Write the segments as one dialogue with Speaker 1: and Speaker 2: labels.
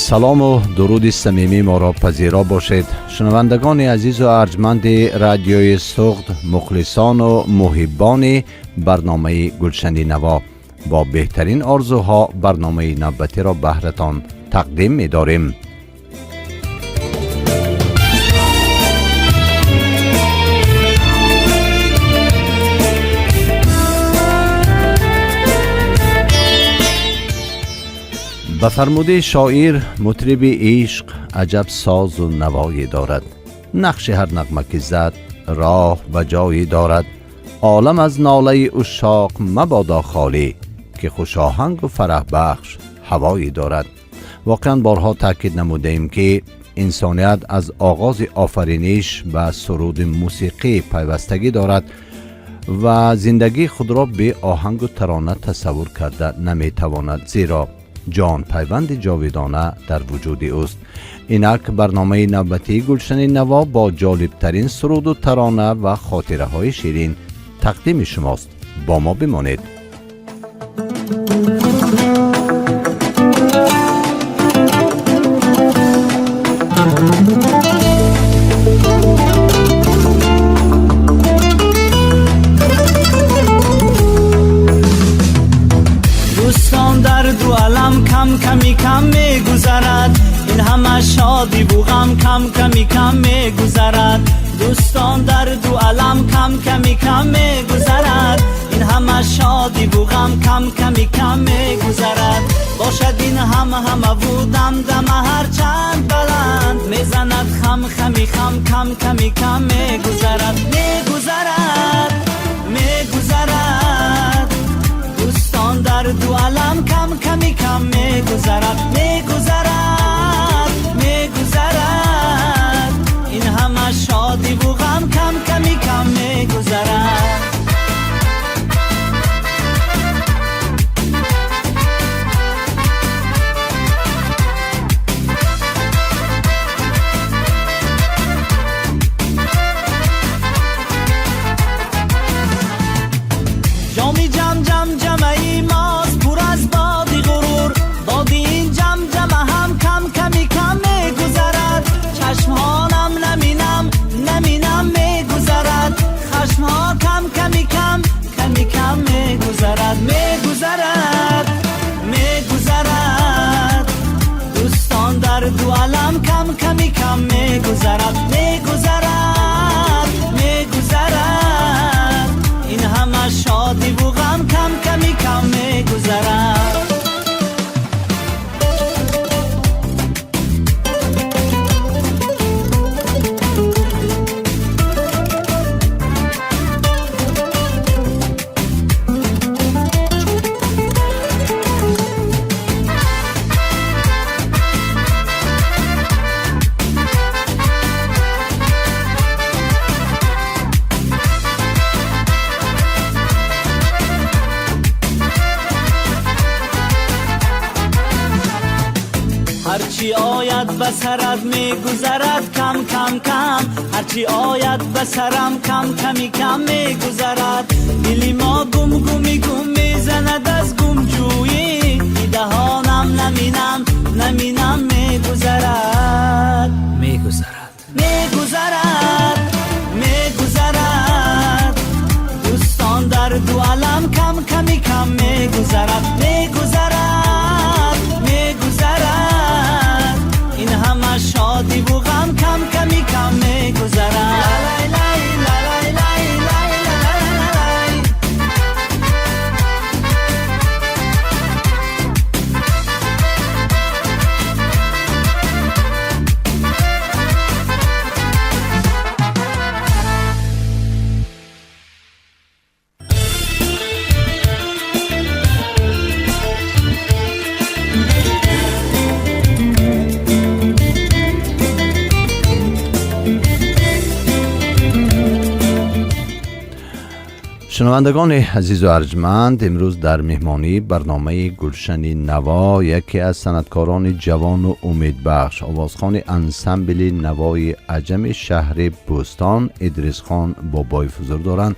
Speaker 1: سلام و درود صمیمی ما را پذیرا باشید. شنوندگان عزیز و ارجمند رادیوی سغد، مخلصان و محبان برنامه گلشن نوا، با بهترین آرزوها برنامه نوبتی را بهرتان تقدیم می داریم. به فرموده شاعر، مطرب عشق عجب ساز و نوایی دارد، نقش هر نغمه که زد راه و جایی دارد. عالم از ناله عشاق مبادا خالی، که خوش آهنگ و فرح بخش هوایی دارد. واقعا بارها تاکید نمودیم که انسانیت از آغاز آفرینش به سرود موسیقی پیوستگی دارد و زندگی خود را به آهنگ و ترانه تصور کرده نمیتواند، زیرا جان پیوند جاودانه در وجود اوست. اینک برنامه نوبتی گلشن نوا با جالب ترین سرود و ترانه و خاطره های شیرین تقدیم شماست. با ما بمانید.
Speaker 2: دوستان در دو عالم کم کمی کم می گذرد، این همه شادی و غم کم کمی کم می گذرد. دوستان در دو عالم کم کمی کم می گذرد، این همه شادی و غم کم کمی کم می گذرد. باشد این همه بودم دم هر چند بلند، میزند خم خمی خم کم کمی کم می گذرد، می گذرد می گذرد. دوستان در دو عالم کم کمی کم می گذرد، می گذرد می گذرد. این همه شادی و غم کم کمی کم می گذرد. جامی جم جم جمعی ماست پر از بادی غرور، بادی این جم جمع هم کم کمی کم می گذرد. چشمهانم نمینم نمینم می گذرد، خشمها کم کمی کم کمی کم می گذرد، می گذرد می گذرد. دوستان در دو عالم کم کمی کم می گذرد، می گذرد می گذرد. این همه شادی و غم کم کمی کم می گذرد. هرچی آید به سرت می گذرد کم کم کم، هرچی آید به سرم کم کمی کم می گذرد. دلی ما گم گمی گم می زند از گم جویی، دهانم نمینم نمینم می گذرد می گذرد می گذرد می گذرد. دوستان در دو عالم کم کمی کم می گذرد، می گذرد می گذرد. این همه شادی و غم کم کمی کم می گذرد.
Speaker 1: شنوندگان عزیز و ارجمند، امروز در مهمانی برنامه گلشن نوا یکی از صنعتکاران جوان و امیدبخش، آوازخوان انسمبل نوای عجم شهر بوستان، ادریس خان بابای فزر دارند.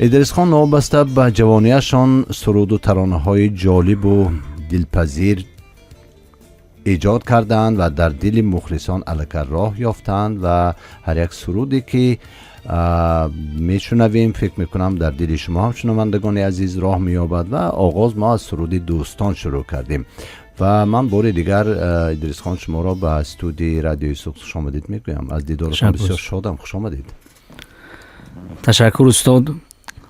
Speaker 1: ادریس خان وابسته به جوانیشان سرود و ترانه های جالب و دلپذیر ایجاد کردند و در دل مخلصان الکر راه یافتند و هر یک سرودی که میشنویم فکر میکنم در دل شما هم شنوندگان عزیز راه مییابد و آغاز ما از سرود دوستان شروع کردیم و من بار دیگر ادریس خان شما را به استودیوی رادیوی صبح خوش آمدید میگویم. از دیدارتان بسیار شادم. خوش آمدید.
Speaker 3: تشکر استاد.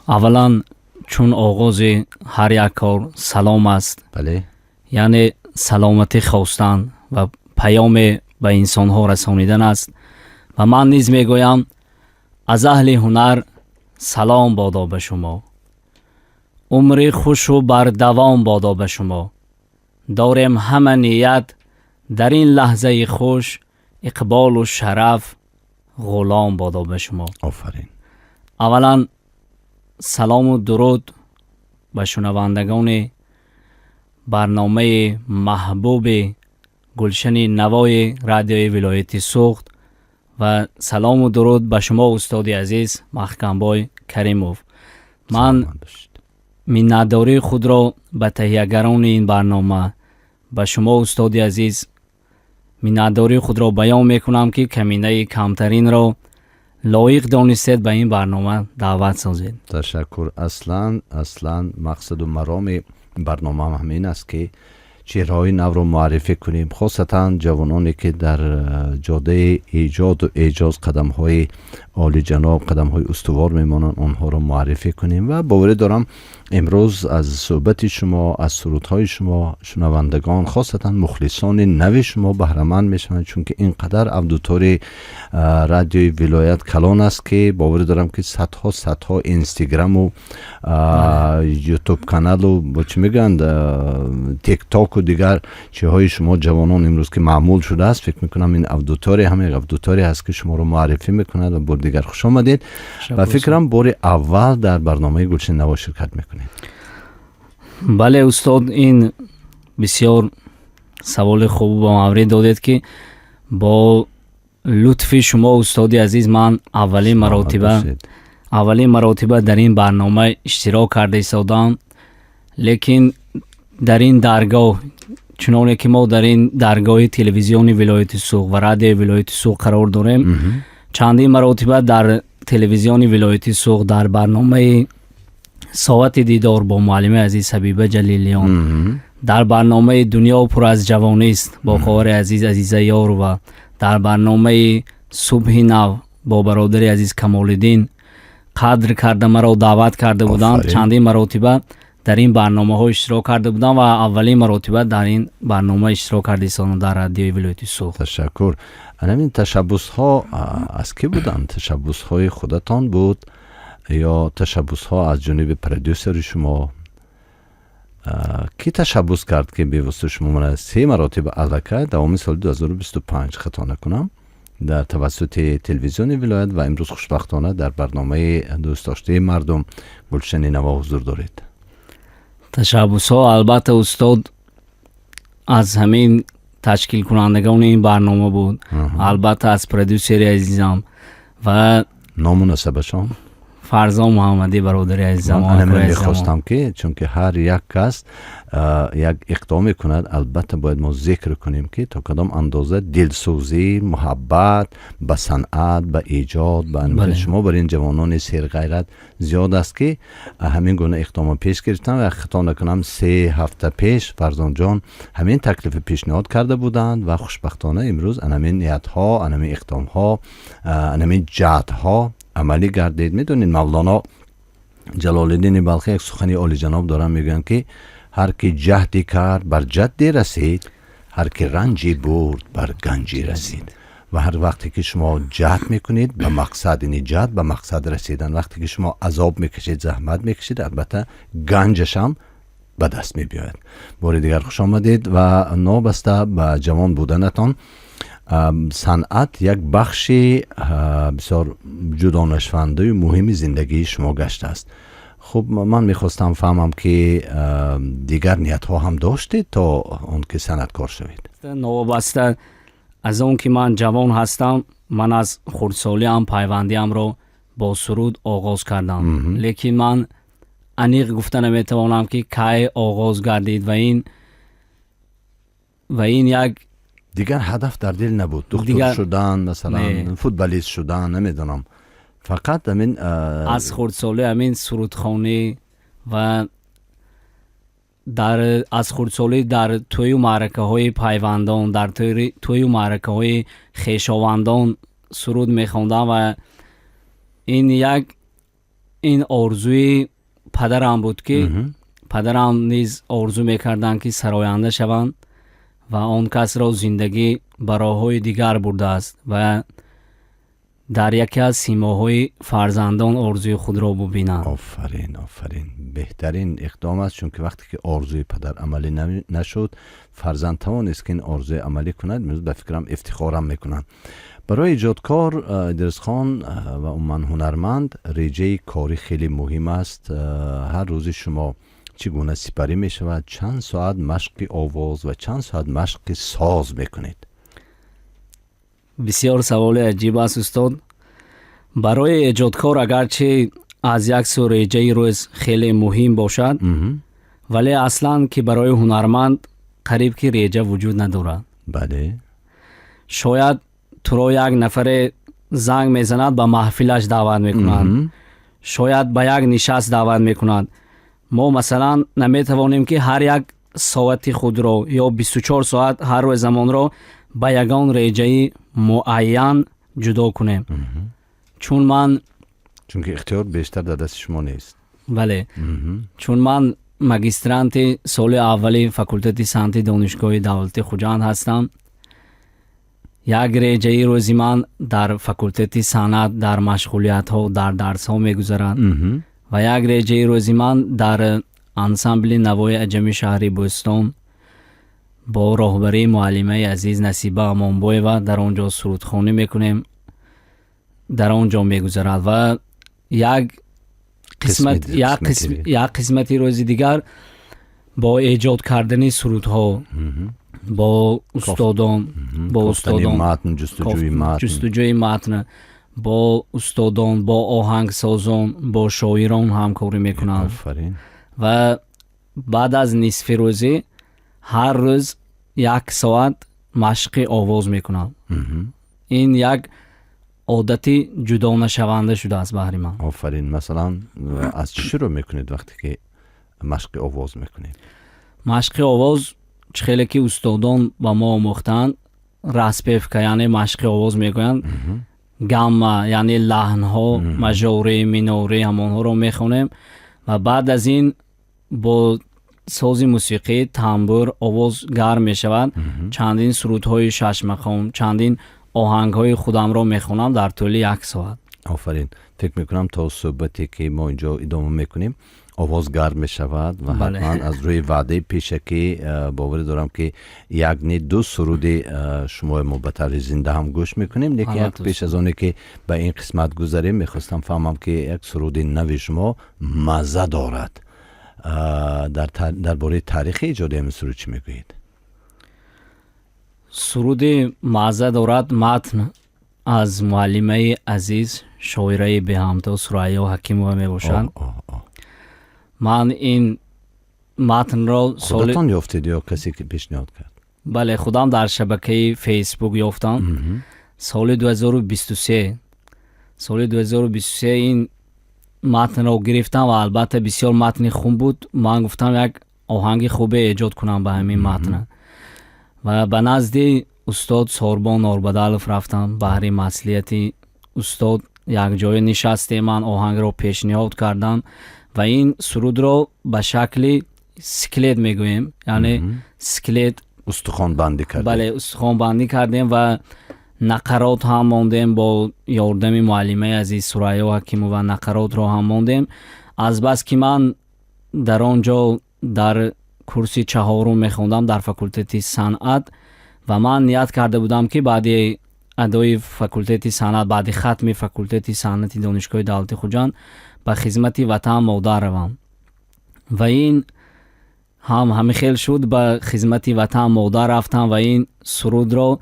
Speaker 3: اولا چون آغاز هر یک کار سلام است،
Speaker 1: بله،
Speaker 3: یعنی سلامتی خواستن و پیام به انسان ها رسانیدن است و من نیز میگویم از اهل هنر سلام بادا به شما، عمر خوش و بر دوام بادا به شما، داریم همه نیت در این لحظه خوش، اقبال و شرف غلام بادا به شما.
Speaker 1: آفرین.
Speaker 3: اولا سلام و درود به شنوندگان برنامه محبوب گلشن نوای رادیوی ولایت سوخت و سلام و درود به شما استاد عزیز محکمبای کریموف. من منتداری خود را به تهیه‌گران این برنامه به شما استاد عزیز منتداری خود را بیان میکنم که کمینه کمترین را لایق دانستید به این برنامه دعوت سازید.
Speaker 1: تشکر. اصلا مقصد و مرام برنامه همین است که چهره‌های نو رو معرفی کنیم، خاصتا جوانانی که در جاده ایجاد و اعجاز قدم‌های عالی جناب، قدم‌های استوار میمانند، آنها رو معرفی کنیم و باور دارم امروز از صحبت شما، از سرودهای شما شنوندگان، خاصتا مخلصان نو شما بهره مند میشوند، چون که اینقدر اودیتوری رادیوی ولایت کلان است که باور دارم که صدها اینستاگرام و یوتیوب کانال و با چی میگن تیک تاک و دیگر چیزهای شما جوانان امروز که معمول شده است، فکر میکنم این اودیتوری همه اودیتوری هست که شما رو معرفی میکند و بار دیگر خوش آمدید و فکرم بار اول در برنامه گلشن نوا شرکت میکنید.
Speaker 3: بله استاد، این بسیار سوال خوب و مورد دادید که با لطف شما استاد عزیز من اولین مراتبه در این برنامه اشتراک کرده ایستادم، لیکن در این درگاه چنانه که ما در این درگاه تلویزیونی ولایت سوخت و رادیو ولایت سوخت قرار داریم، چندین مراتبه در تلویزیونی ولایت سوخت در برنامه ساعت دیدار با معلم عزیز حبیبه جلیلیان، در برنامه دنیا پر از جوانی است با خواهر عزیز عزیزه یار و در برنامه صبح نو با برادر عزیز کمال الدین قدر کرده مرا دعوت کرده بودند. چندین مراتبه در این برنامه ها اشتراک کرده بودم و اولین مراتبه در این برنامه اشتراک کرده سان در رادیوی ولایت سوخت.
Speaker 1: تشکر. این تشبوس ها از کی بودند؟ تشبوس های خودتان بود یا تشبوس ها از جانب پرودیوسر شما؟ کی تشبوس کرد که به واسطه شما من 3 مراتب الکه دوام سال 2025 خطا نکنم در توسط تلویزیون ولایت و امروز خوشبختانه در برنامه دوست داشته مردم گلشن نوا حضور دارید؟
Speaker 3: تشبوس ها البته استاد از همین تشکیل کنندگان این برنامه بود، البته از پرودیوسر عزیزم و
Speaker 1: نامناسبشان
Speaker 3: فرزان محمدی برادر عزیزم.
Speaker 1: من میخواستم که چون که هر یک کس یک اقدام کند البته باید ما ذکر کنیم که تا کدام اندازه دلسوزی، محبت به صنعت، به ایجاد، به شما برای این جوانان سیر غیرت زیاد است که همین گونه اقدام پیش گرفتن و خطا نکنم 3 هفته پیش فرزان جان همین تکلیف پیشنهاد کرده بودند و خوشبختانه امروز همین نیت ها، همین اقدام ها، همین جهت ها عملی گردید. میدونید مولانا جلال الدین بلخی یک سخنی عالی جناب دارن، میگن که هر کی جهدی کرد بر جدی رسید، هر کی رنجی برد بر گنجی رسید. و هر وقتی که شما جهد میکنید به مقصد نجات، به مقصد رسیدن، وقتی که شما عذاب میکشید، زحمت میکشید، البته گنجش هم به دست میبیاید. بار دیگر خوش آمدید و نابسته به جوان بودنتان صنعت یک بخش بسیار جدانشونده و مهم زندگی شما گشته است. خب من میخواستم فهمم که دیگر نیت ها هم داشتید تا اون که صنعتکار شوید؟
Speaker 3: نوابسته از اون که من جوان هستم، من از خردسالی هم پیوندیم رو با سرود آغاز کردم، لیکن من انیق گفته نمیتوانم که کی آغاز گردید و این و این یک
Speaker 1: دیگر هدف در دل نبود دکتر
Speaker 3: دیگر
Speaker 1: شدن مثلا
Speaker 3: نه.
Speaker 1: فوتبالیست شدن نمیدونم فقط همین
Speaker 3: از خردسالی همین سرودخوانی و از خردسالی در توی معرکه های پیوندان در توی معرکه های خویشاوندان سرود میخوندم و این آرزوی پدرم بود که پدرم نیز آرزو میکردند که سراینده شوند و آن کس را زندگی به راه‌های دیگر برده است و در یکی از سیماهای فرزندان آرزوی خود را ببینند.
Speaker 1: آفرین بهترین اقدام است، چون که وقتی که آرزوی پدر عملی نشد فرزند توانست که این آرزوی عملی کند. امروز به فکرم افتخارم میکنند. برای ایجادکار ادریس خان و عموما هنرمند رژه کاری خیلی مهم است. هر روز شما چگونه سپری می شود؟ چند ساعت مشق آواز و چند ساعت مشق ساز میکنید؟
Speaker 3: بسیار سوال عجیب است استاد. برای ایجادکار اگرچه از یک سو رژه روز خیلی مهم باشد ولی اصلا که برای هنرمند قریب که رژه وجود ندارد.
Speaker 1: بله.
Speaker 3: شاید تو را یک نفر زنگ میزند به محفلش دعوت میکنند، شاید به یک نشست دعوت میکنند. ما مثلا نمیتوانیم که هر یک ساعت خود را یا 24 ساعت هر روز زمان را به یگان رژه معین جدا کنیم. چون
Speaker 1: که اختیار بیشتر در دست شما نیست.
Speaker 3: بله. چون من ماجسترانت سال اولی فاکولته سنت دانشگاه دولتی خوجند هستم. یک رژه روزی من در فاکولته صنعت در مشغولیت ها در درس ها میگذرد و یک رژه روزی من در انسامبل نوای عجمی شهری بوستان با راهبری معلمه عزیز نصیبه امانبای و در آنجا سرودخوانی میکنیم، در آنجا میگذرد. و یک قسمتی روزی دیگر با ایجاد کردن سرودها با استادان جستجوی متن با استادان با آهنگ سازان با شاعران همکاری میکنند و بعد از نصف روزی هر روز 1 ساعت مشق آواز میکنند. این یک عادتی جدا نشونده شده است برای من.
Speaker 1: آفرین. مثلا از چی شروع میکنید وقتی که مشق آواز میکنید؟
Speaker 3: مشق آواز خیلی که استادان با ما آموختند رسپیف که یعنی مشق آواز میگویند گاما یعنی لحن ها مژوره مینوره همان ها رو میخونیم و بعد از این با ساز موسیقی تنبور آواز گرم میشود. چندین سرودهای 6 مقام چندین آهنگ های خودم را میخونم در طول 1 ساعت.
Speaker 1: آفرین. فکر میکنم تا صحبتی که ما اینجا ادامه میکنیم آواز گرم می شود و
Speaker 3: بله.
Speaker 1: حتما از روی وعده پیشکی باور دارم که یک نه 2 سرود شما ما به طور زنده هم گوش میکنیم. لیکن یک پیش از آنه که به این قسمت گذاریم میخواستم فهمم که یک سرود نوی شما مزه دارد. درباره تاریخ ایجاد این سرود چی میگویید؟
Speaker 3: سرود مزه دارد متن از معلمه عزیز شاعره به همتا سریا حکیمова می باشند. من این متن را
Speaker 1: خودتان یافتید یا کسی که پیشنهاد کرد؟
Speaker 3: بله خودم در شبکه فیسبوک یافتم. سال 2023 این متن را گرفتم و البته بسیار متن خوب بود. من گفتم یک آهنگ خوبه ایجاد کنم به همین متن و به نزد استاد ساربان نوربدالوف رفتم. بهر مصلحت استاد یک جای نشسته من آهنگ را پیشنهاد کردم و این سرود را به شکل سکلت میگوییم، یعنی سکلت
Speaker 1: استخوان بندی کردیم.
Speaker 3: بله استخوان بندی کردیم و نقرات هم ماندیم با یاردم معلمه عزیز سریا حکیمova نقرات را هم ماندیم. از بس که من در آنجا در کورس 4 میخوندم در فاکولته صنعت و من نیت کرده بودم که بعد ادای فاکولته صنعت بعد ختم فاکولته صنعت دانشگاه دولتی خوجند به خدمت وطن مادر روم و این همه خیل شد. به خدمت وطن مادر رفتم و این سرود را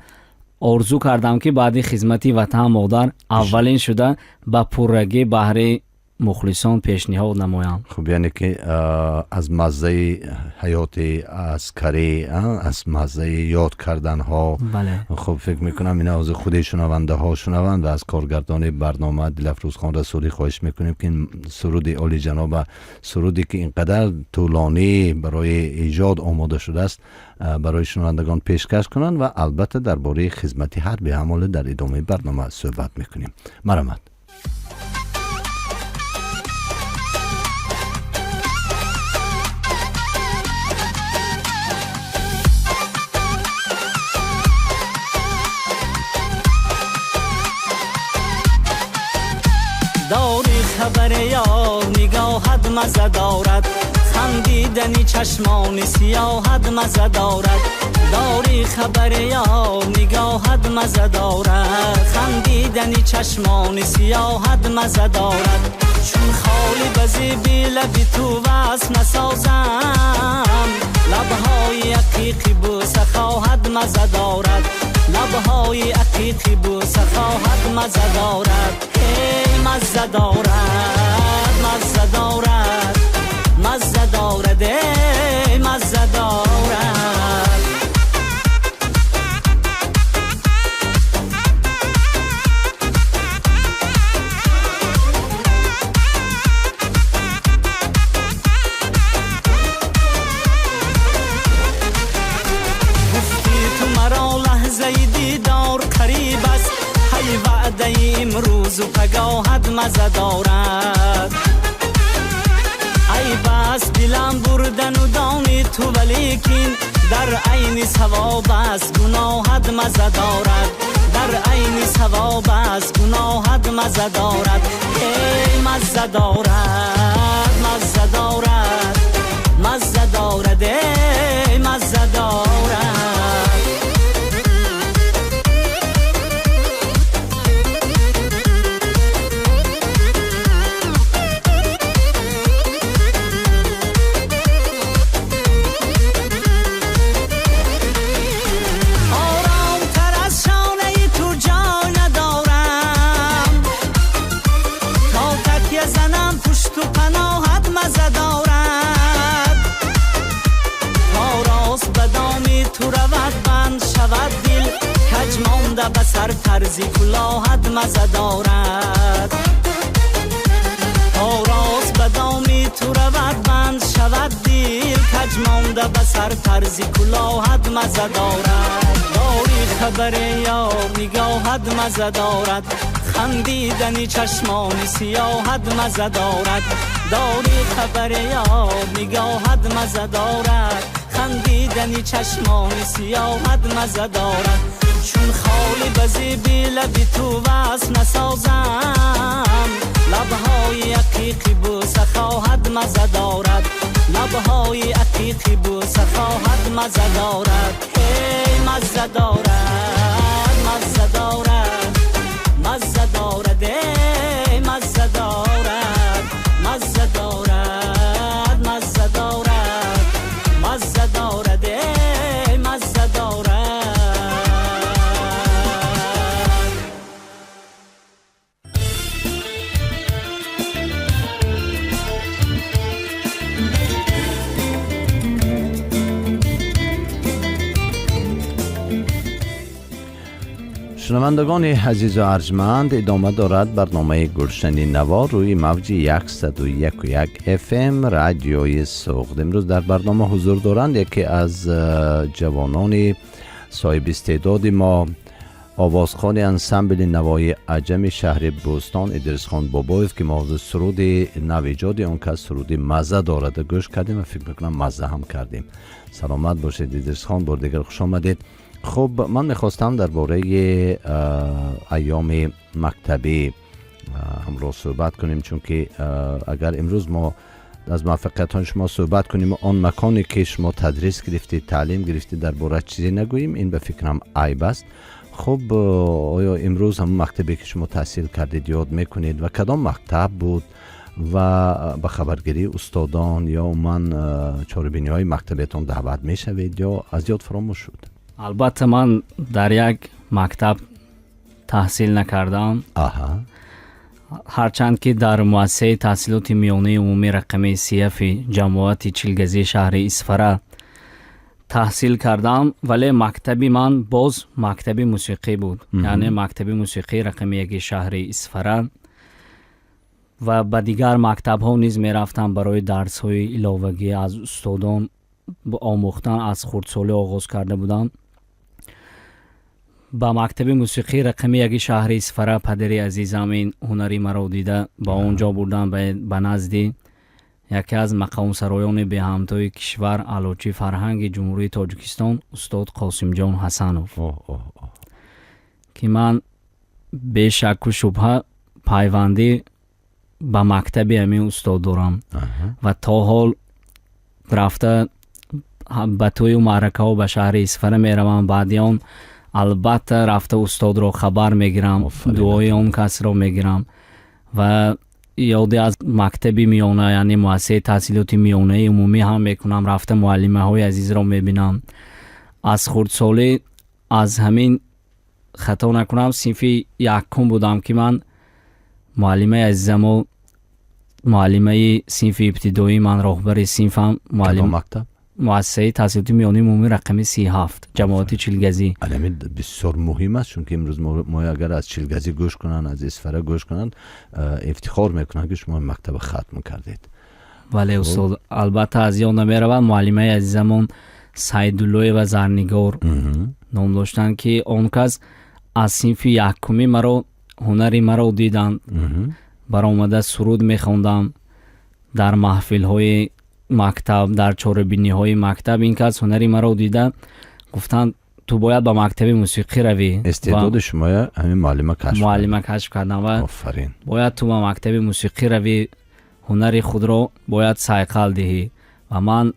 Speaker 3: آرزو کردم که بعد خدمت وطن مادر اولین شده به پررگی بهر مخلصان پیشنهاد نمایم.
Speaker 1: خب یعنی که از مزه حیات عسکری، از مزه یاد کردن ها،
Speaker 3: بله.
Speaker 1: خب فکر میکنم اینا از خود شنونده ها شنوند و از کارگردان برنامه دلفروز خان رسولی خواهش میکنیم که این سرود عالی جناب، سرودی که اینقدر طولانی برای ایجاد آماده شده است برای شنوندگان پیشکش کنند و البته درباره خدمت حربی حمله در ادامه برنامه صحبت میکنیم. مرحمت.
Speaker 2: داری خبر یار نگاهت مزه دارد، خندیدنی چشمان سیاهت مزه دارد. داری خبر یار نگاهت مزه دارد، خندیدنی چشمان سیاهت مزه دارد. چون خالی بزی بی لبی تو وصل نسازم، لبهای عقیقی بوسه خواهد مزه دارد. لبهای عقیقی بوسه خواهد مزه دارد. ای مزه دارد، مزه دارد، مزه دارد، ای مزه دارد. دیدار قریب است، هی وعده امروز و پگاهت مزه دارد. ای بس دلم بردن و دانی تو، ولیکن در عین ثواب است گناهت مزه دارد. در عین ثواب است گناهت مزه دارد. ای مزه دارد، مزه دارد، مزه دارد، ای مزه دارد. بسر ترزی کلاهت مزه دارد. آراز بدامی تو رود بند شود دیر، کج مانده بسر ترزی کلاهت مزه دارد. داری خبر یار نگاهت مزه دارد، خندیدنی چشمان سیاهت مزه دارد. داری خبر یار نگاهت مزه دارد، خندیدنی چشمان سیاهت مزه دارد. چون خالی بزی بی لبی تو وصل نسازم، لبهای عقیقی بوسه خواهد مزه دارد. لبهای عقیقی بوسه خواهد مزه دارد. ای مزه دارد، مزه دارد، مزه دارد، ای مزه دارد. مزه دارد، مزه دارد، مزه دارد، ای مزه دارد.
Speaker 1: شنوندگان عزیز و ارجمند، ادامه دارد برنامه گلشن نوا روی موج 101.1 FM رادیوی سوخت. امروز در برنامه حضور دارند یکی از جوانان صاحب استعداد ما، آوازخوان انسمبل نوای عجم شهر بوستان ادریس خان بابایف، که ما از سرود نویجاد اون که سرود مزه دارد گوش کردیم و فکر میکنم مزه هم کردیم. سلامت باشید ادریس خان، بار دیگر خوش آمدید. خب من میخواستم درباره ایام مکتبی همراه صحبت کنیم، چون که اگر امروز ما از موفقیت شما صحبت کنیم و آن مکانی که شما تدریس گرفتید، تعلیم گرفتید درباره چیزی نگوییم، این به فکرم عیب است. خب آیا امروز هم مکتبی که شما تحصیل کردید یاد میکنید و کدام مکتب بود و به خبرگیری استادان یا من چاره‌بینی های مکتبتون دعوت میشوید یا از یاد فراموش شد؟
Speaker 3: البته من در یک مکتب تحصیل نکردم. هرچند که در مؤسسه تحصیلات میانه عمومی رقم CF جماعت چیلگزی شهر اصفره تحصیل کردم، ولی مکتبی من باز مکتب موسیقی بود. یعنی مکتب موسیقی رقم 1 شهر اصفره و به دیگر مکتب ها نیز می رفتم برای درس های علاوگی از استادان آموختن. از خردسالی آغاز کرده بودم. با مکتب موسیقی رقم 1 شهر اصفره پدری عزیزم این هنری مرا دیده با اونجا بردن به نزدی یکی از مقام سرایان به همتای کشور علوچی فرهنگ جمهوری تاجیکستان استاد قاسم جان حسنوف که من به شک و شبهه پیوندی با مکتب همین استاد دارم و تا حال رفته به توی و معرکه و به شهر اصفره می روم. بعدی آن البته رفته استاد را خبر میگیرم، دعای اون کس را میگیرم و یادی از مکتبی میانه یعنی مؤسسه تحصیلات میانه عمومی هم میکنم. رفته معلمه های عزیز را میبینم. از خردسالی از همین خطا نکنم صنف یکم بودم که من معلمه عزیزم و معلمه صنف ابتدایی من راهبر صنفم معلم
Speaker 1: مکتب
Speaker 3: مؤسسه تحصیلات میانه عمومی رقم 37 جماعت چیلگزی.
Speaker 1: علمی بسیار مهم است چون که امروز ما اگر از چیلگزی گوش کنن از اصفره گوش کنن افتخار میکنن که شما مکتب ختم کردید.
Speaker 3: ولی استاد البته از یاد نمیروم معلمه عزیزمون سیدالله و زرنگار نام داشتن که اون کس از صنف یکمی مرا هنری مرا دیدن. برآمده سرود میخوندم در محفل های مکتب، در چاره‌بینی های مکتب. این کس هنری مرا دیده گفتن تو باید با مکتب موسیقی روی.
Speaker 1: استعداد شما همین معلمه
Speaker 3: کشف کردن و
Speaker 1: آفرین.
Speaker 3: باید تو با مکتب موسیقی روی، هنری خود را باید صیقل دهی. و من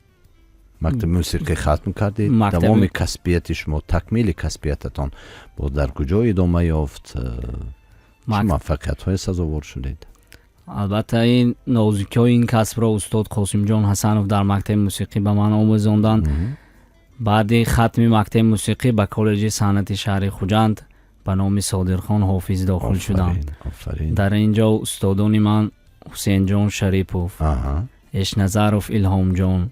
Speaker 1: مکتب موسیقی ختم کردید. تمام کسبیت شما تکمیل کسبیتتان با در کجا ادامه یافت؟ موفقیت های سزاوار شدید؟
Speaker 3: البته این نازکی این کسب را استاد قاسم جان حسنوف در مکتب موسیقی به من آموزاندند. بعد ختم مکتب موسیقی به کالج صنعتی شهر خوجند به نام صادرخان حافظ داخل شدم. در اینجا استادان من حسین جان شریپوف، اشنظروف الهام جان،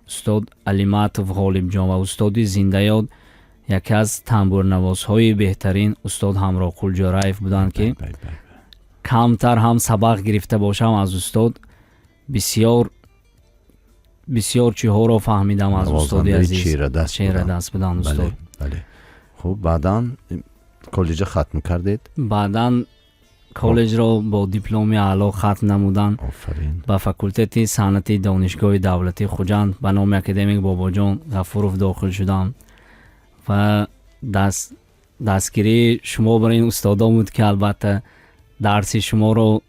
Speaker 3: استاد علیمتوف غالب جان و استاد زنده یاد یکی از تنبور نوازهای بهترین استاد همراه قلجارایف بودند که کمتر هم سبق گرفته باشم از استاد بسیار چیزها را فهمیدم از استاد عزیز. چهره دست بودن استاد.
Speaker 1: بله. خب بعداً کالج ختم کردید؟
Speaker 3: بعداً کالج را با دیپلم اعلی ختم نمودن.
Speaker 1: آفرین.
Speaker 3: با فاکولته صنعتی دانشگاه دولتی خوجند به نام اکادمیک باباجان غفورов داخل شدم و دستگیری شما برای این استادا بود که البته درس شما رو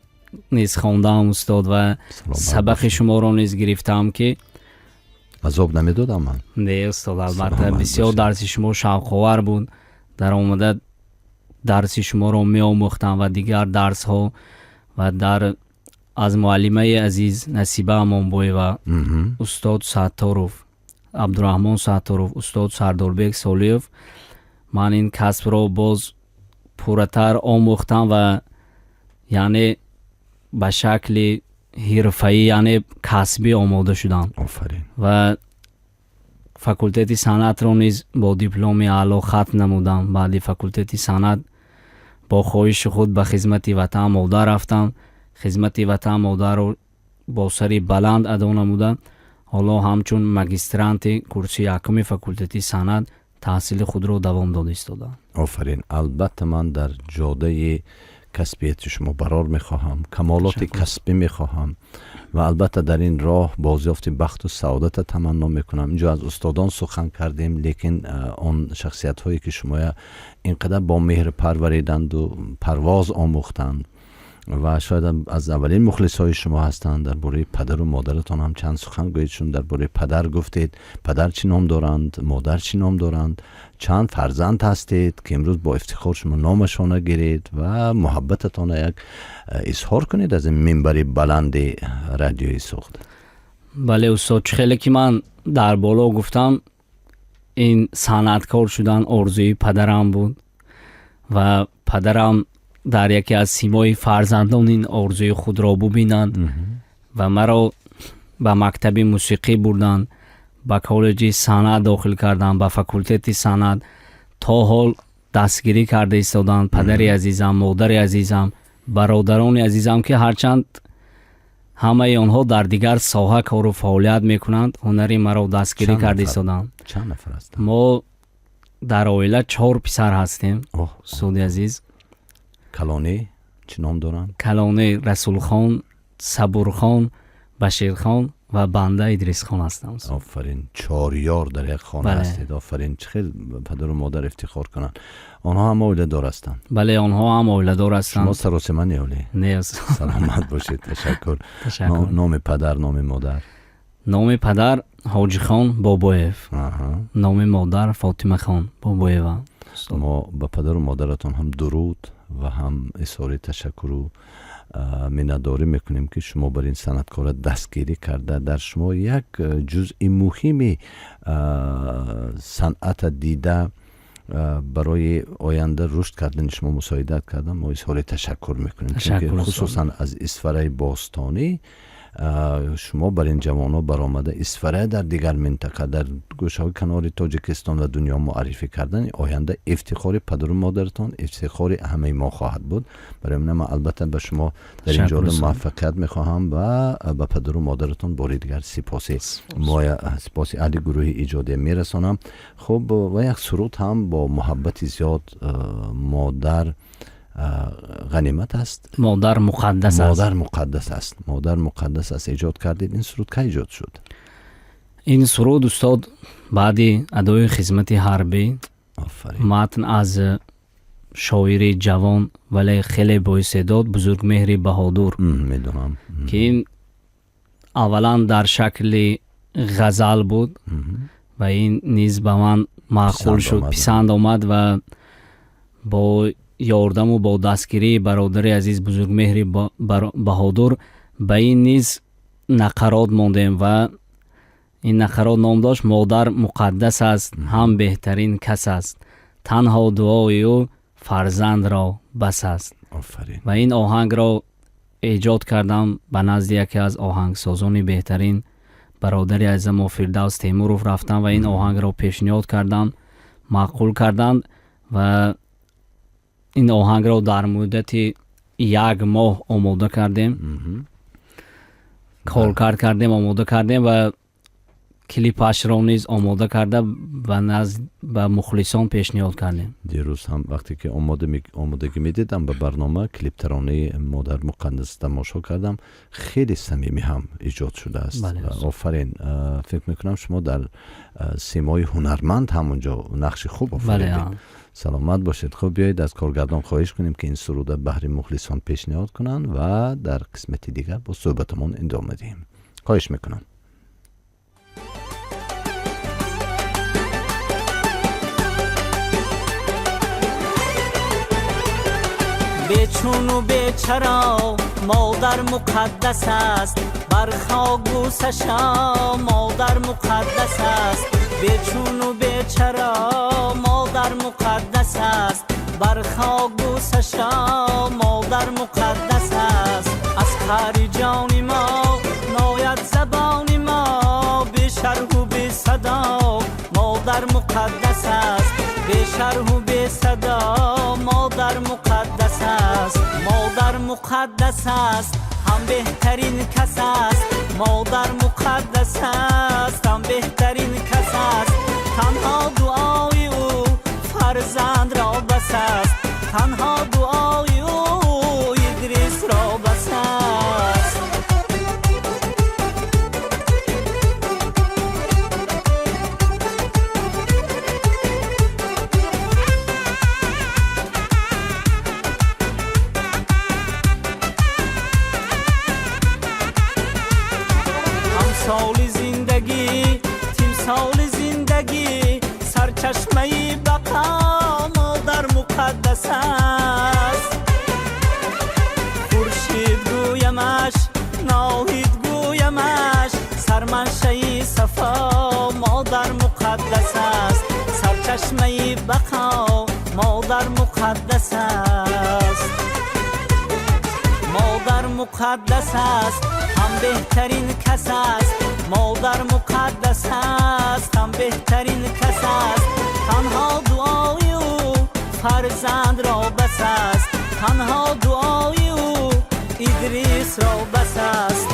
Speaker 3: نیز خواندم استاد و سبق شما رو نیز گرفتم که
Speaker 1: عذاب نمیدادم من.
Speaker 3: نه استاد البته بسیار درس شما شوق آور بود. در آمده درس شما رو می آموختم و دیگر درس ها و در از معلمه عزیز نصیبه امانبوی و استاد ستاروف عبدالرحمن ستاروف، استاد سرداربک سالیوف من این کسب رو باز پورتر آموختم و یعنی به شکل حرفه‌ای یعنی کسبی آماده شدم.
Speaker 1: آفرین.
Speaker 3: و فاکولته صنعت رو نیز با دیپلم اعلی ختم نمودم. بعد فاکولته صنعت با خواهش خود به خدمت وطن آماده رفتم. خدمت وطن آماده رو با سری بلند ادا نمودم. حالا همچون ماجسترانت کورس یکم فاکولته صنعت تحصیل خود رو دوام داده ایستادم.
Speaker 1: آفرین. البته من در جاده کسبیت شما برار میخواهم، کمالات کسبی میخواهم و البته در این راه بازیافت بخت و سعادت تمنا میکنم. اینجا از استادان سخن کردیم، لیکن آن شخصیت هایی که شما اینقدر با مهر پروریدند و پرواز آموختند و شاید از اولین مخلص های شما هستند. درباره پدر و مادرتان هم چند سخن گویید، چون درباره پدر گفتید پدر چی نام دارند، مادر چی نام دارند، چند فرزند هستید که امروز با افتخار شما نامشان گیرید و محبتتان یک اظهار کنید از این منبر بلند رادیوی سوخت.
Speaker 3: بله استاد، خیلی که من در بالا گفتم این صنعتکار شدن آرزوی پدرم بود و پدرم дар яке аз симои фарзандон ин орзуи худро бубинанд ва маро ба мактаби мусиқӣ бурданд, ба коллеҷи санъат дохил карданд, ба факултети санъат. то ҳол дастгирӣ карда истоданд падари азизам, модари азизам, бародарони азизам ки ҳарчанд ҳамаи онҳо дар дигар соҳа кору фаъолият мекунанд, ҳунари маро дастгирӣ карда истоданд.
Speaker 1: чанд нафар ҳастанд?
Speaker 3: мо дар оила 4 писар ҳастем. Суди азиз,
Speaker 1: калонӣ чӣ ном доранд?
Speaker 3: Калонӣ Расулхон, Сабурхон, Баширхон ва банда Идрисхон ҳастам.
Speaker 1: آفرین 4 یار در یک خانه
Speaker 3: بله.
Speaker 1: هستید. آفرین چه خیلی پدر و مادر افتخار کنند. آنها هم اوله دار هستند.
Speaker 3: бале онҳо ҳам оиладор
Speaker 1: شما
Speaker 3: ҳастанд.
Speaker 1: سراسیمه اولی
Speaker 3: Не,
Speaker 1: سلامت باشید. تشکر.
Speaker 3: ташаккур.
Speaker 1: نام پدر، نام مادر.
Speaker 3: номи падар Ҳоҷихон Бобоев,
Speaker 1: آها.
Speaker 3: номи модар Фотимахон Бобоева.
Speaker 1: ما به پدر و مادرتان هم درود و هم اظهار تشکر و منتداری میکنیم که شما بر این صنعتکار دستگیری کرده. در شما یک جزء مهم صنعت دیده برای آینده رشد کردن شما مساعدت کردن. ما اظهار تشکر میکنیم،
Speaker 3: تشکر
Speaker 1: چون خصوصا از اسفره باستانی شما بر این جوانان برآمده اسفره در دیگر منطقه در گوشه‌های کنار تاجیکستان و دنیا معرفی کردن. آینده افتخار پدر و مادرتان، افتخار همه ما خواهد بود. برای من البته به شما در این جهت موفقیت میخواهم و به پدر و مادرتان بار دیگر سپاس اهل گروه ایجادی میرسانم. خب و یک سرود هم با محبت زیاد مادر غنیمت است،
Speaker 3: модар муқаддас аст.
Speaker 1: مادر مقدس است. مادر مقدس است ایجاد کردید. این سرود کی ایجاد شد؟
Speaker 3: ин суруд устод баъди адои хизмати ҳарбӣ
Speaker 1: آفرین.
Speaker 3: матн аз шоири ҷавон вале хеле боистеъдод бузургмеҳри Баҳодур
Speaker 1: میدونم.
Speaker 3: ки ин аввалан дар шакли ғазал буд ва ин низ ба ман маъқул шуд, писанд омад ва бо ёрдаму бо дастгирии бародари азиз бузургмеҳри Баҳодур ба ин низ нақарот мондем ва ин нақарот ном дошт модар муқаддас аст, ҳам беҳтарин кас аст, танҳо дуои ӯ фарзандро бас аст.
Speaker 1: آفرین.
Speaker 3: ва ин оҳангро эҷод кардам ба назди яке аз оҳангсозони беҳтарин бародари азизамо Фирдавс Темуров рафтам ва ин оҳангро пешниҳод кардам, маъқул карданд ва ин оҳангро дар муддати 1 моҳ омода кардем, колкард кардем, омода кардем ва клипашро низ омода карда ба мухлисон пешниҳод кардем.
Speaker 1: دیروز هم وقتی که آمادگی میدیدم به برنامه کلیپ ترانه مادر مقدس تماشا کردم. خیلی صمیمی هم ایجاد شده است. آفرین. فکر میکنم شما در سیمای هنرمند همونجا نقش خوب آفریدید. سلامت باشید. خب بیایید از کارگردان خواهش کنیم که این سرود بهر مخلصان پیشنهاد کنن و در قسمت دیگر با صحبتمون ادامه دهیم. خواهش میکنم.
Speaker 2: بیچون و بیچرا مادر مقدس است، بر خاک بوسشا مادر مقدس است. بیچون و بیچرا مادر مقدس است، بر خاک بوسشا مادر مقدس است. از کار جان ما ناید زبان ما، بی شرح و بی صدا مادر مقدس است. بی شرح و بی صدا مادر مقدس است. مادر مقدس است، هم بهترین کس است. مادر مقدس است، هم بهترین کس است. تنها دعای او فرزند را بس است. تنها دعای او ادریس را بس است. سال زندگی تمثال زندگی سرچشمه بقا مادر مقدس است. خورشید گویمش ناهید گویمش سرمنشه صفا مادر مقدس است. سرچشمه بقا مادر مقدس است. مقدس است هم بهترین کس است مادر مقدس است هم بهترین کس است تنها دعای او فرزند را بس است تنها دعای او ادریس را بس است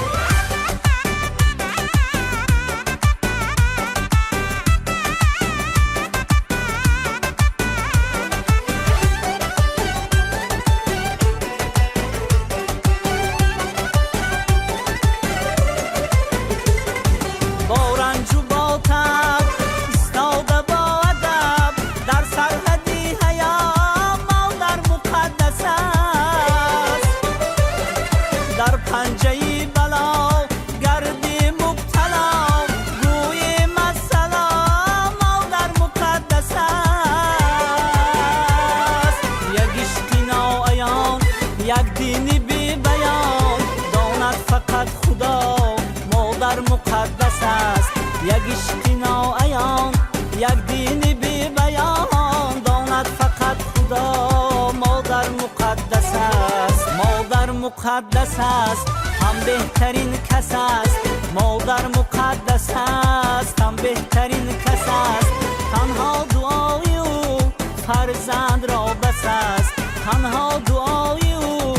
Speaker 2: مقدس است یک عشق ناعیان یک دین بی بیان داند فقط خدا مادر مقدس است مادر مقدس است هم بهترین کس است مادر مقدس است هم بهترین کس است تنها دعای او فرزند را بس است تنها دعای او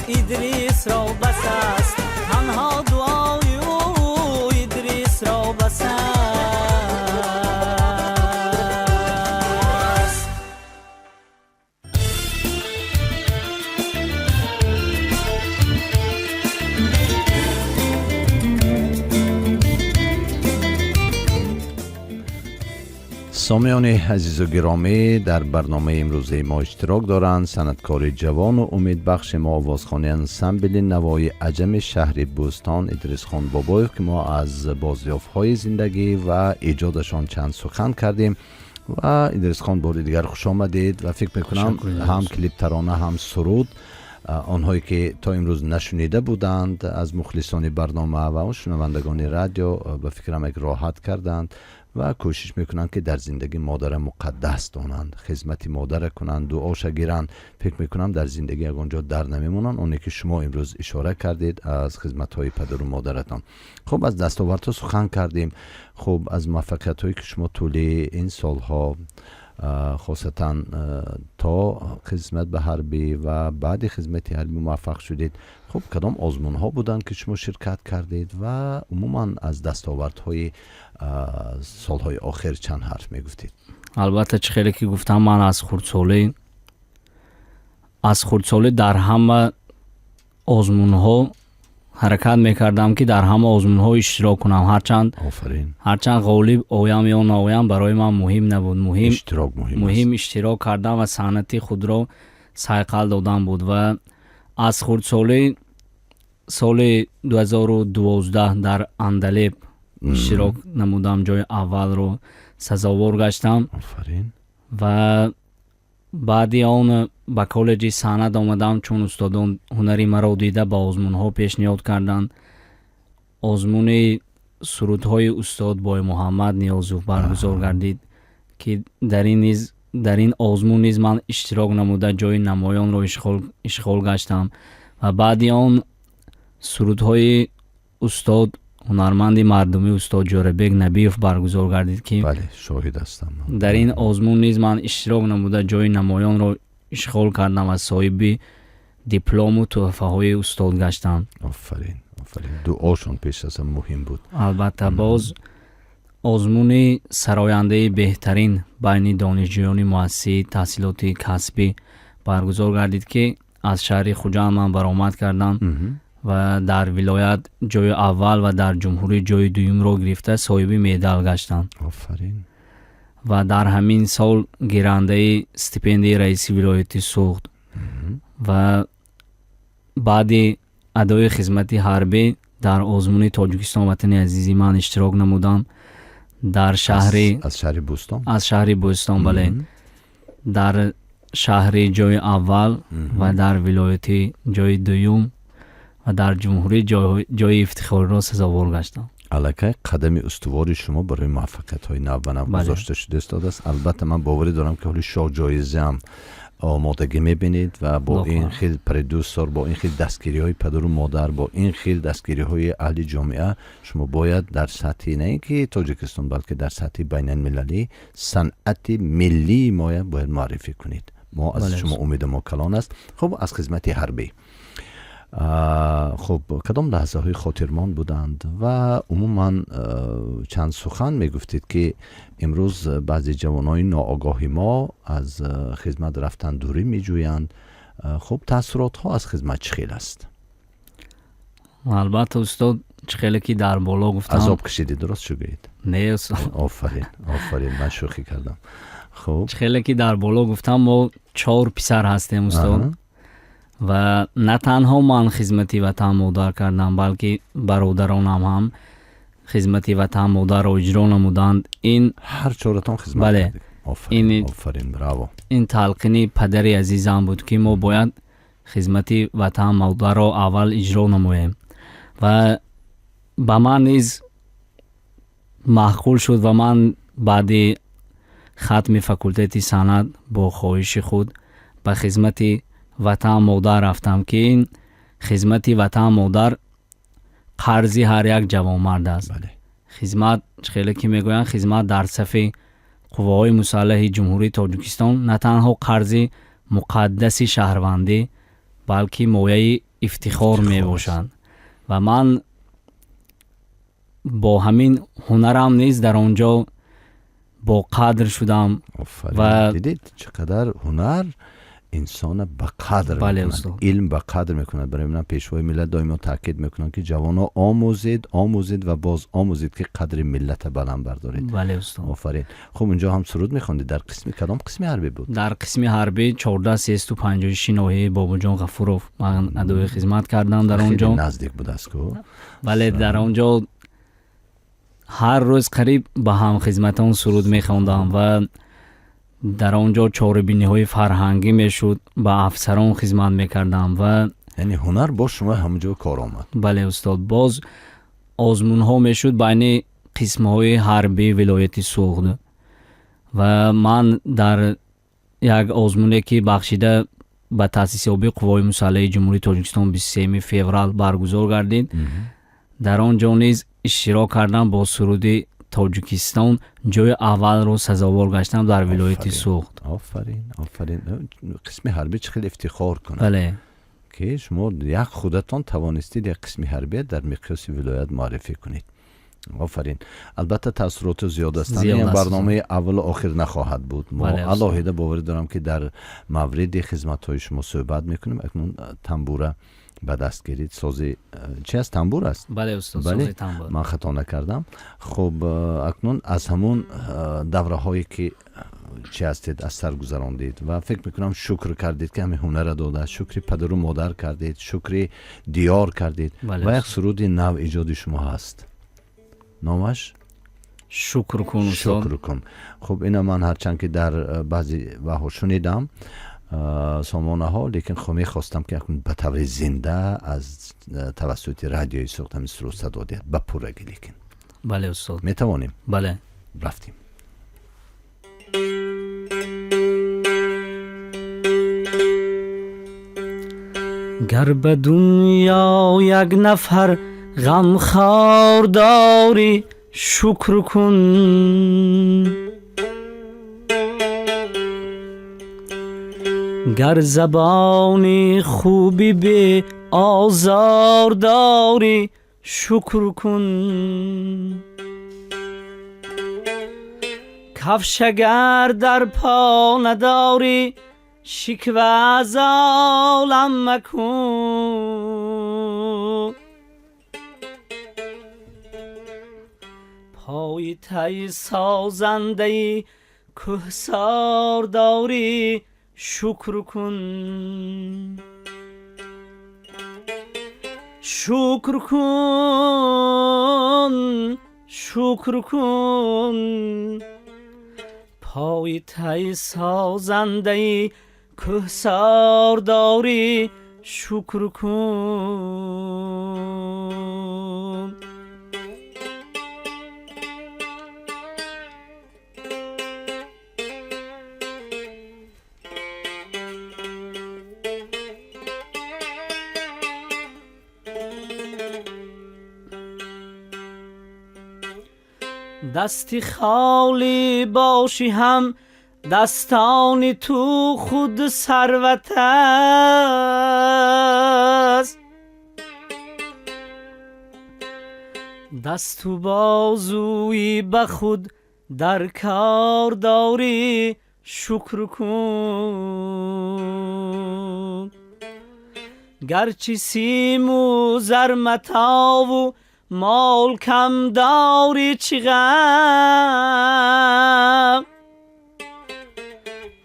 Speaker 2: ادریس را بس است تنها دعای او ادریس را بس است
Speaker 1: سامیان عزیز و گرامی، در برنامه امروزه ما اشتراک دارند صنعتکار جوان و امیدبخش ما آوازخوانی انسمبل نوای عجم شهر بوستان ادریس خان بابایف که ما از بازیافت‌های زندگی و ایجادشان چند سخن کردیم و ادریس خان بار دیگر خوش آمدید و فکر میکنم هم کلیپ ترانه هم سرود آنهایی که تا امروز نشنیده بودند از مخلصان برنامه و اون شنوندگان رادیو به فکرم یک راحت کردند و کوشش میکنند که در زندگی مادر مقدس دانند، خدمت مادر کنند، دعاش گیرند. فکر میکنم در زندگی اونجا در نمیمونن اونی که شما امروز اشاره کردید از خدمت های پدر و مادرتان. خب از دستاوردها سخن کردیم، خب از موفقیت هایی که شما طول این سالها خاصتا تا خدمت به حربی و بعد خدمت حربی موفق شدید، خب کدام آزمون ها بودند که شما شرکت کردید و عموما از دستاوردهای سالهای آخر چند حرف میگفتید؟
Speaker 3: البته چه خیلی که گفتم، من از خردسالی در همه آزمون ها حرکت میکردم که در همه آزمون ها اشتراک کنم. هرچند غالب آیم یا نایم برای من مهم نبود. مهم اشتراک کردن و صنعت خود را سایقل دادن بود. و از خردسالی سال 2012 در اندلیب اشتراک نمودم، جای اول رو سزاوار گشتم. و بعدی آن به کالج صنعت آمدم، چون استادان هنری مرا دیده به آزمون ها پیشنهاد کردند. آزمون سرودهای استاد بای محمد نیازوف برگزار گردید که در این آزمون نیز من اشتراک نموده جای نمایان را اشغال گشتم. و بعدی آن سرودهای استاد هنرمند مردمی استاد جوربک نبیف برگزار گردید که
Speaker 1: بله شاهد هستم.
Speaker 3: در این آزمون نیز من اشتراک نموده جای نمایان را اشغال کردم و صاحب دیپلم و تحفه های استاد گشتم.
Speaker 1: آفرین. دعاشون پیش از مهم بود.
Speaker 3: البته باز آزمون سراینده بهترین بین دانشجویان مؤسسه تحصیلات کسبی برگزار گردید که از شهر خوجند من برآمد کردم و در ولایت جای اول و در جمهوری جای دوم را گرفته صاحب مدال گشتم.
Speaker 1: آفرین.
Speaker 3: و در همین سال گیرنده استیپندی رئیس ولایت سوخت و بعد ادای خدمت حربی در آزمون تاجیکستان وطن عزیزی من اشتراک نمودم در شهر از شهر بوستان بله، در شهر جای اول و در ولایت جای دوم و در جمهوری جای افتخار را سزاوار گشتم.
Speaker 1: علاقه قدم استواری شما برای موفقیت های نو و نو گذاشته شده است. البته من باوری دارم که حالی شاه جایزه هم آمادگی میبینید و با
Speaker 3: الله
Speaker 1: این
Speaker 3: خواهد.
Speaker 1: خیل پردوسر، با این خیل دستگیری های پدر و مادر، با این خیل دستگیری های اهل جامعه، شما باید در سطح نه اینکه تاجیکستان بلکه در سطح بین المللی صنعت ملی ما باید معرفی کنید. ما از
Speaker 3: بله.
Speaker 1: شما امید ما کلان است. خب از خدمت حربی، خب کدام لحظه های خاطرمان بودند و عموما چند سخن می گفتید که امروز بعضی جوانای ناآگاهی ما از خدمت رفتن دوری می جویند. خب تاثیرات ها از خدمت چه خیل است؟
Speaker 3: البته استاد خیلی که در بالا گفتم
Speaker 1: عذاب کشیدی، درست شگید؟
Speaker 3: نه استاد،
Speaker 1: آفرین آفرین، من شوخی کردم. خب
Speaker 3: خیلی که در بالا گفتم ما 4 پسر هستیم استاد.
Speaker 1: آها.
Speaker 3: و نه تنها من خدمتی وطن مادر کردم بلکه برادرانم هم خدمتی وطن مادر رو اجرا نمودند. این
Speaker 1: هر چهارتان خدمت
Speaker 3: بله.
Speaker 1: کردید. آفرین
Speaker 3: این
Speaker 1: آفرین، براو.
Speaker 3: این تلقینی پدری عزیزم بود که ما باید خدمتی وطن مادر رو اول اجرا نمویم و به من نیز معقول شد و من بعد ختم فکولته سند با خواهش خود به خدمتی وطن مادر رفتم که این خدمتی وطن مادر قرضی هر یک جوانمرد است.
Speaker 1: بله.
Speaker 3: خدمت خیلی که میگویند خدمت در صف قواهای مسلح جمهوری تاجیکستان نه تنها قرضی مقدس شهروندی بلکه مایه افتخار می باشند و من با همین هنرم نیز در آنجا با قدر شدم.
Speaker 1: آفرین.
Speaker 3: و
Speaker 1: دیدید چقدر هنر انسان به قدر
Speaker 3: بله
Speaker 1: میکند،
Speaker 3: استاد.
Speaker 1: علم به قدر میکند. برای من پیشوای ملت دائما تاکید میکنن که جوانا آموزید و باز آموزید که قدر ملت بلند بردارید.
Speaker 3: بله استاد.
Speaker 1: آفرین. خب اونجا هم سرود میخوندید. در قسم کدام قسم حربی بود؟
Speaker 3: در قسم حربی 1456 ناحیه باباجان غفورов من ادای خدمت کردم در
Speaker 1: خیلی
Speaker 3: آنجا.
Speaker 1: نزدیک بود است کو.
Speaker 3: بله در آنجا هر روز قریب به هم خدمتان سرود میخواندم و در آنجا چاره‌بینی های فرهنگی میشد، به افسران خدمت میکردم و
Speaker 1: یعنی هنر با شما همونجا کار آمد.
Speaker 3: بله استاد باز آزمون ها میشد بین قسم های حربی ولایت سوخت و من در یک آزمونی که بخشیده به تاسیس یابی قوای مسلح جمهوری تاجیکستان 23 فوریه برگزار گردید، در آنجا نیز اشتراک کردم با سرود تاجیکستان جای اول رو سزاوار گشتم در ولایت
Speaker 1: آفرین.
Speaker 3: سوخت.
Speaker 1: آفرین آفرین. قسم حربی چه خیلی افتخار کنه
Speaker 3: بله
Speaker 1: که شما یک خودتان توانستید یک قسم حربی در مقیاس ولایت معرفی کنید. آفرین. البته تاثیرات زیاد است.
Speaker 3: زیاد
Speaker 1: این
Speaker 3: است.
Speaker 1: برنامه اول و آخر نخواهد بود. ما
Speaker 3: بله استاد.
Speaker 1: علاوه باور دارم که در مورد خدمت های شما صحبت میکنیم. اکنون تنبوره به دست گیرید. سازی چی از تنبور است؟
Speaker 3: بله استاد.
Speaker 1: بله.
Speaker 3: سازی تنبور.
Speaker 1: من خطا نکردم. خب اکنون از همون دوره هایی که چی هستید از سر گذراندید و فکر میکنم شکر کردید که همه هنر داده، شکر پدر و مادر کردید، شکر دیار کردید.
Speaker 3: بله
Speaker 1: و یک
Speaker 3: استاد.
Speaker 1: سرود نو ایجاد شما هست، نامش
Speaker 3: شکر کن استاد.
Speaker 1: شکر کن. خب اینا من هرچند که در بعضی وقت شنیدم سامانه ها، لیکن خب خواستم که اکنون به طور زنده از توسط رادیوی سوخت همین سرود صدا دید بپرگی. لیکن
Speaker 3: بله استاد.
Speaker 1: میتوانیم
Speaker 3: بله
Speaker 1: رفتیم.
Speaker 3: گر به دنیا یک نفر غم خار داری شکر کن، گر زبانی خوبی به آزار داری شکر کن، کفش اگر در پا نداری شکوه از عالم مکن، پای تی سازنده کهسار داری شکر کن، شکر کن شکر کن، پای تی سازنده کهسار داری شکر کن.
Speaker 2: دستی خالی باشی هم دستان تو خود ثروت است. دست و بازوی به خود در کار داری شکر کن. گرچه سیم و زر متاع و مال کم داری چی غم،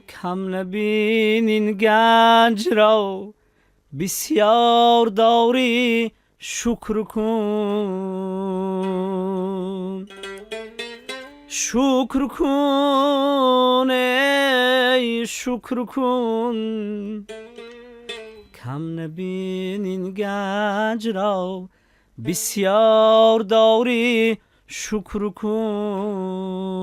Speaker 2: کم نبین این گنج را بسیار داری شکر کن. شکر کن ای شکر کن، کم نبین این گنج را بسیار داری شکر کن.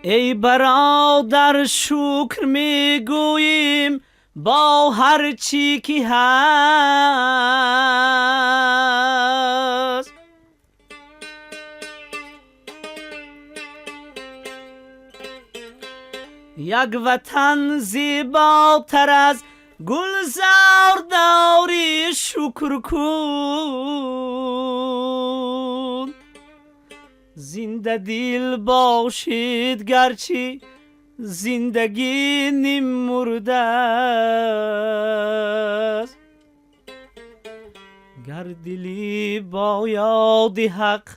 Speaker 2: ای برادر شکر میگوییم با هر چی که هست. یک وطن زیباتر از گلزار داری شکر کن. زنده دل باشید گرچه زندگی نیم مرده است. گر دلی با یاد حق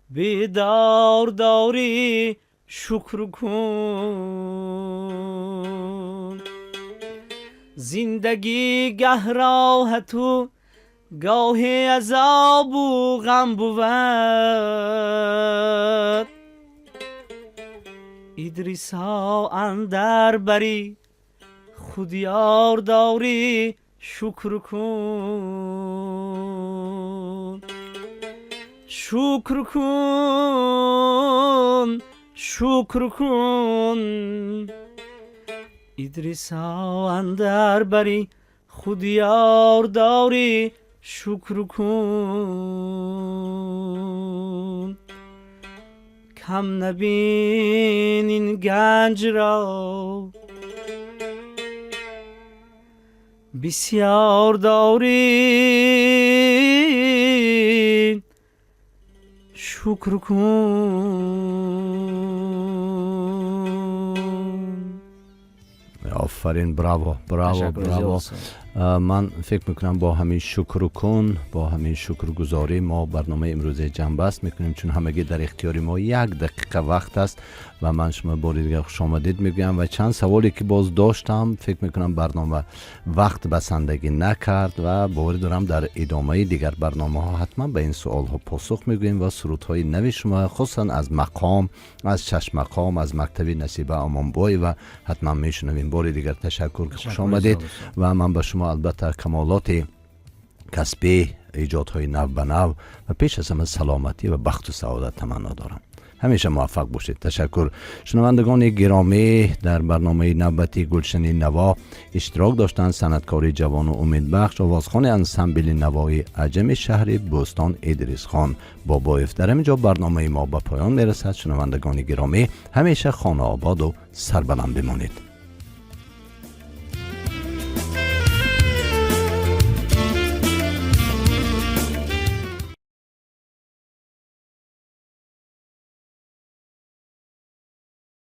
Speaker 2: بیدار داری شکر کن. زندگی گه راحت و گاهی عذاب و غم بود. ادریسا اندر بری خود یار داری شکر کن. شکر کن شکر کن، ادریسا اندر بری خود یار داری شکر کن. کم نبین این گنج را بسیار داری شکر کن.
Speaker 1: آفرین، براو براو براو. من فکر میکنم با همین شکر کن، با همین شکر گزاری ما برنامه امروز جنبست میکنیم، چون همگی در اختیار ما 1 دقیقه وقت است و من شما بار دیگه خوش آمدید میگم و چند سوالی که باز داشتم فکر میکنم برنامه وقت بسندگی نکرد و باور دارم در ادامه دیگر برنامه ها حتما به این سوال ها پاسخ میگوییم و سرودهای نوی شما خصوصا از مقام، از چشم مقام، از مکتب نصیبه امانبای و حتما میشنویم. بار دیگر تشکر که خوش آمدید و من به شما البته کمالات کسبی، ایجادهای نو به نو و پیش از همه سلامتی و بخت و سعادت تمنا دارم. همیشه موفق باشید. تشکر. شنوندگان گرامی، در برنامه نوبتی گلشن نوا اشتراک داشتند صنعتکار جوان و امیدبخش، آوازخوان انسامبل نوای عجم شهر بوستان ادریس خان بابایف. در اینجا برنامه ما به پایان میرسد. شنوندگان گرامی، همیشه خانه آباد و سربلند بمانید.